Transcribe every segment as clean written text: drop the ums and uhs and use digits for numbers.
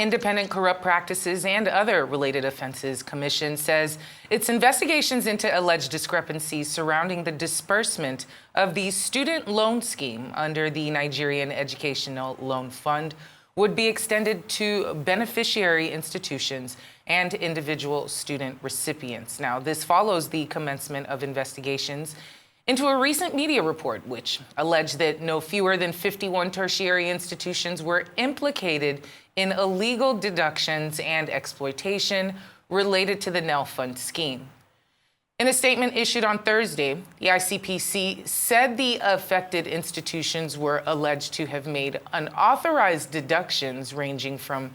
Independent Corrupt Practices and Other Related Offenses Commission says its investigations into alleged discrepancies surrounding the disbursement of the student loan scheme under the Nigerian Educational Loan Fund would be extended to beneficiary institutions and individual student recipients. Now, this follows the commencement of investigations into a recent media report which alleged that no fewer than 51 tertiary institutions were implicated in illegal deductions and exploitation related to the NEL Fund scheme. In a statement issued on Thursday, the ICPC said the affected institutions were alleged to have made unauthorized deductions ranging from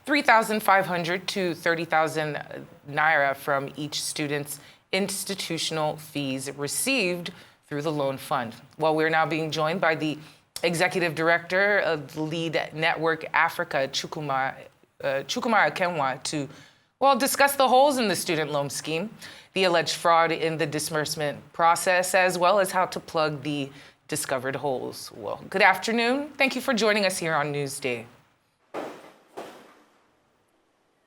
3,500 to 30,000 naira from each student's institutional fees received through the loan fund. Well, we're now being joined by the Executive Director of the Lead Network Africa, Okenwa, to discuss the holes in the student loan scheme, the alleged fraud in the disbursement process, as well as how to plug the discovered holes. Well, good afternoon. Thank you for joining us here on Newsday.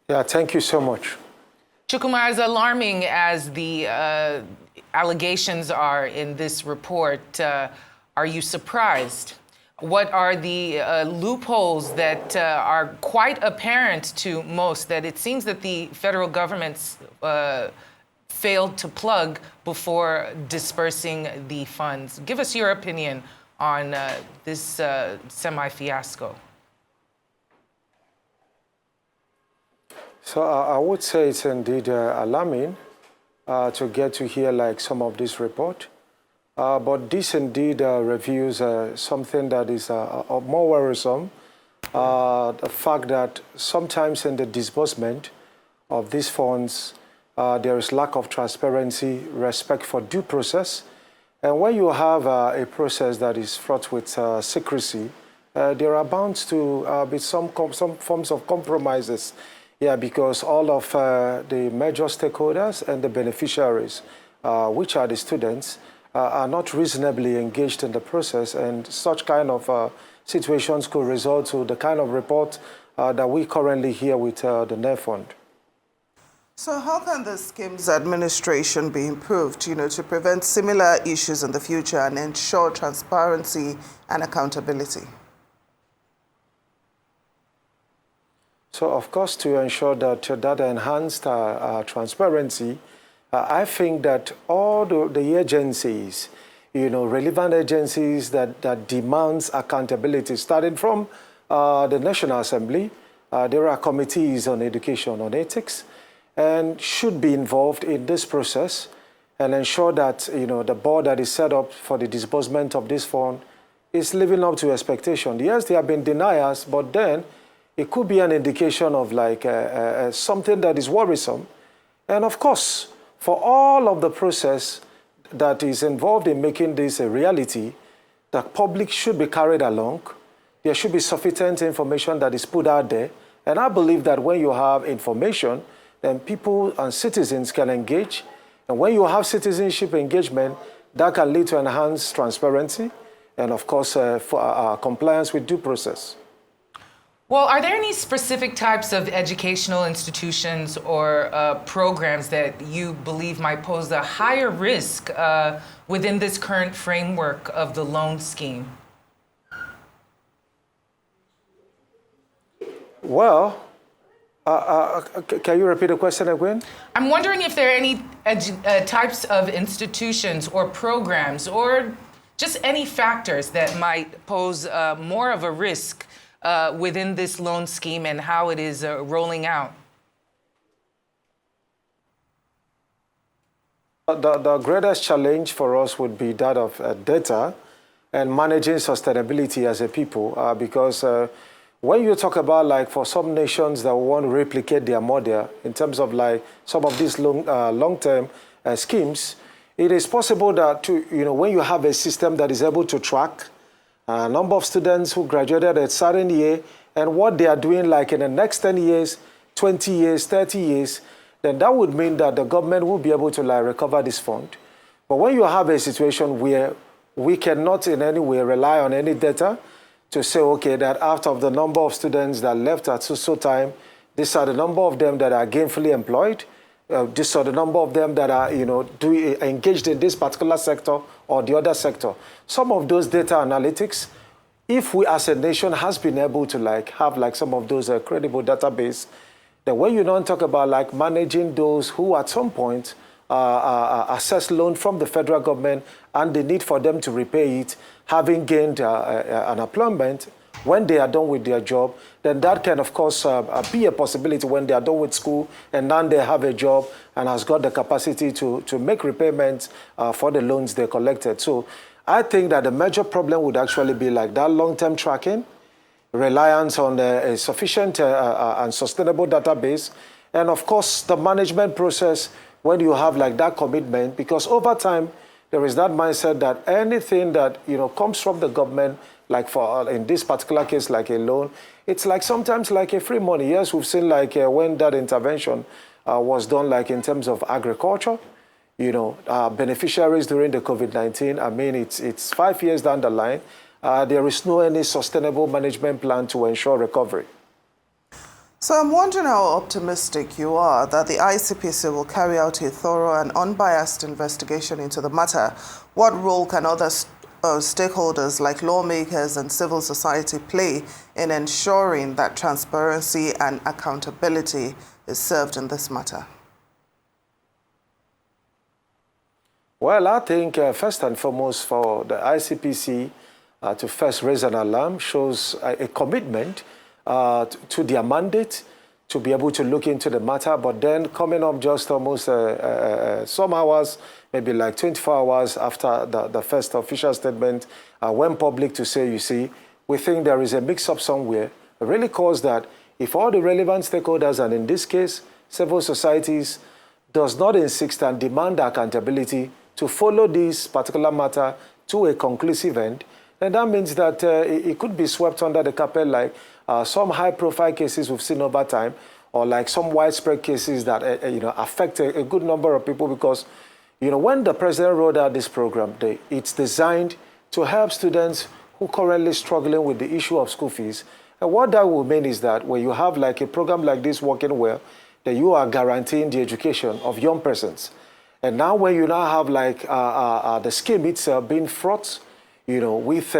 Yeah, thank you so much. Okenwa, as alarming as the allegations are in this report, are you surprised? What are the loopholes that are quite apparent to most that it seems that the federal government's failed to plug before dispersing the funds? Give us your opinion on this semi-fiasco. So I would say it's indeed alarming to get to hear like some of this report. But this indeed reveals something that is more worrisome, the fact that sometimes in the disbursement of these funds, there is lack of transparency, respect for due process. And when you have a process that is fraught with secrecy, there are bound to be some forms of compromises. Yeah, because all of the major stakeholders and the beneficiaries, which are the students, are not reasonably engaged in the process, and such kind of situations could result to the kind of report that we currently hear with the NEL Fund. So how can the scheme's administration be improved, to prevent similar issues in the future and ensure transparency and accountability? So, of course, to ensure that that enhanced transparency, I think that all the agencies, relevant agencies that demands accountability, starting from the National Assembly, there are committees on education, on ethics, and should be involved in this process and ensure that, the board that is set up for the disbursement of this fund is living up to expectation. Yes, there have been deniers, but then it could be an indication of like something that is worrisome. And of course, for all of the process that is involved in making this a reality, the public should be carried along. There should be sufficient information that is put out there. And I believe that when you have information, then people and citizens can engage. And when you have citizenship engagement, that can lead to enhanced transparency and, of course, for compliance with due process. Well, are there any specific types of educational institutions or programs that you believe might pose a higher risk within this current framework of the loan scheme? Well, can you repeat the question again? I'm wondering if there are any types of institutions or programs or just any factors that might pose more of a risk within this loan scheme and how it is rolling out? The greatest challenge for us would be that of data and managing sustainability as a people, because when you talk about like for some nations that want to replicate their model in terms of like some of these long-term schemes, it is possible that when you have a system that is able to track a number of students who graduated at a certain year and what they are doing like in the next 10 years, 20 years, 30 years, then that would mean that the government will be able to like recover this fund. But when you have a situation where we cannot in any way rely on any data to say, okay, that out of the number of students that left at so time, these are the number of them that are gainfully employed. These are the number of them that are, engaged in this particular sector or the other sector. Some of those data analytics, if we as a nation has been able to have some of those credible database, then when you don't talk about managing those who at some point assess loan from the federal government and the need for them to repay it, having gained an employment, when they are done with their job, then that can, of course, be a possibility when they are done with school and now they have a job and has got the capacity to make repayments for the loans they collected. So I think that the major problem would actually be that long-term tracking, reliance on a sufficient and sustainable database, and of course, the management process when you have that commitment, because over time, there is that mindset that anything that comes from the government, in this particular case, like a loan, it's sometimes like a free money. Yes, we've seen when that intervention was done in terms of agriculture, beneficiaries during the COVID-19, I mean, it's 5 years down the line. There is no any sustainable management plan to ensure recovery. So I'm wondering how optimistic you are that the ICPC will carry out a thorough and unbiased investigation into the matter. What role can other stakeholders like lawmakers and civil society play in ensuring that transparency and accountability is served in this matter? Well, I think first and foremost for the ICPC to first raise an alarm shows a commitment to their mandate to be able to look into the matter, but then coming up just almost some hours, maybe 24 hours after the first official statement, went public to say, you see, we think there is a mix-up somewhere. It really calls that if all the relevant stakeholders, and in this case, civil societies, does not insist and demand accountability to follow this particular matter to a conclusive end, then that means that it could be swept under the carpet some high-profile cases we've seen over time, or some widespread cases that affect a good number of people. Because when the president rolled out this program, it's designed to help students who are currently struggling with the issue of school fees. And what that will mean is that when you have a program like this working well, that you are guaranteeing the education of young persons. And now when you now have the scheme itself being fraught, with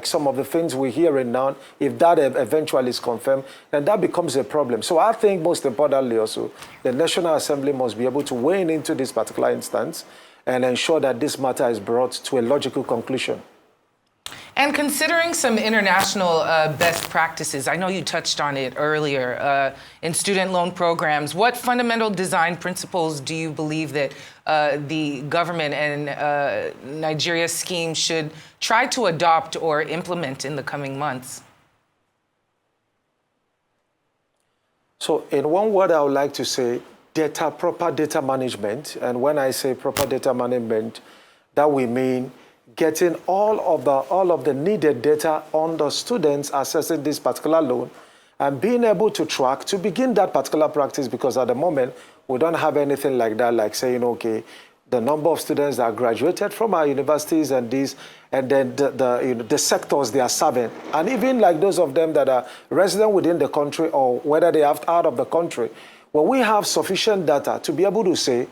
some of the things we're hearing now, if that eventually is confirmed, then that becomes a problem. So I think most importantly also, the National Assembly must be able to weigh in into this particular instance and ensure that this matter is brought to a logical conclusion. And considering some international best practices, I know you touched on it earlier, in student loan programs, what fundamental design principles do you believe that the government and Nigeria's scheme should try to adopt or implement in the coming months? So in one word, I would like to say proper data management. And when I say proper data management, that we mean getting all of the needed data on the students assessing this particular loan and being able to track to begin that particular practice, because at the moment we don't have anything like that, like saying, okay, the number of students that graduated from our universities and then the sectors they are serving, and even those of them that are resident within the country or whether they are out of the country. When we have sufficient data to be able to say,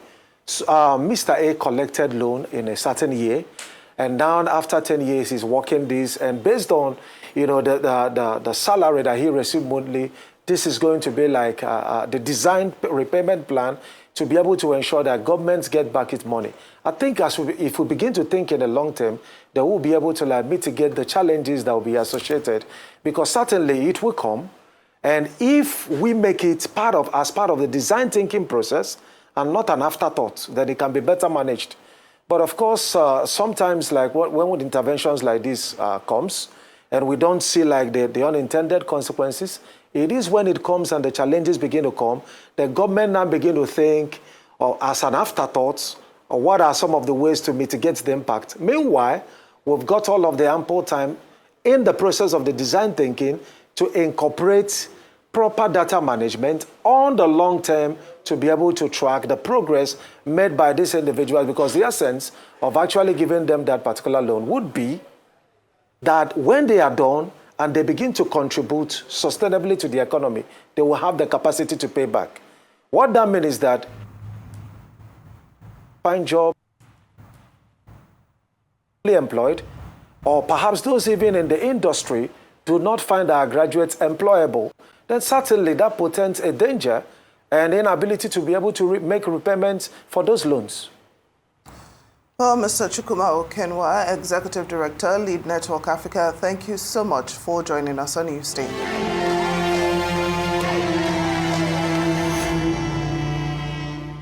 Mr. A collected loan in a certain year, and now after 10 years, he's working this, and based on, the salary that he received monthly, this is going to be the design repayment plan to be able to ensure that governments get back its money. I think if we begin to think in the long term, they will be able to mitigate the challenges that will be associated, because certainly it will come. And if we make it as part of the design thinking process and not an afterthought, then it can be better managed. But of course, sometimes when interventions like this comes, and we don't see the unintended consequences, it is when it comes and the challenges begin to come, the government now begin to think, as an afterthought, what are some of the ways to mitigate the impact. Meanwhile, we've got all of the ample time in the process of the design thinking to incorporate proper data management on the long term to be able to track the progress made by these individuals, because the essence of actually giving them that particular loan would be that when they are done and they begin to contribute sustainably to the economy, they will have the capacity to pay back. What that means is that find jobs, employed, or perhaps those even in the industry do not find our graduates employable, then certainly that portends a danger and inability to be able to make repayments for those loans. Well, Mr. Chukwuma Okenwa, Executive Director, Lead Network Africa, thank you so much for joining us on Newsday.